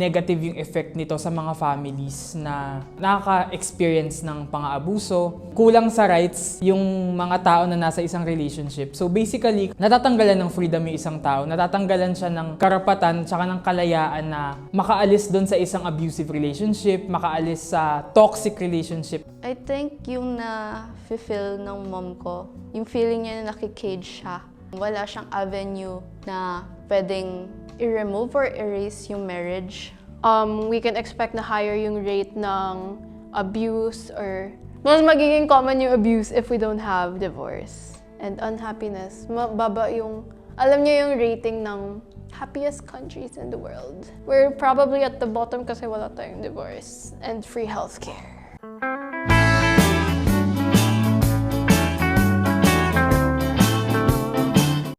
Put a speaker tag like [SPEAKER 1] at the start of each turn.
[SPEAKER 1] negative yung effect nito sa mga families na nakaka-experience ng pang-aabuso. Kulang sa rights yung mga tao na nasa isang relationship. So basically, natatanggalan ng freedom yung isang tao, natatanggalan siya ng karapatan tsaka ng kalayaan na makaalis doon sa isang abusive relationship, makaalis sa toxic relationship.
[SPEAKER 2] I think yung na-fulfill ng mom ko, yung feeling niya na nakikage siya. Wala siyang avenue na pwedeng i-remove or erase yung marriage.
[SPEAKER 3] We can expect na higher yung rate ng abuse or mas magiging common yung abuse if we don't have divorce. And unhappiness, mababa yung, alam niyo yung rating ng happiest countries in the world. We're probably at the bottom kasi wala tayong divorce and free healthcare.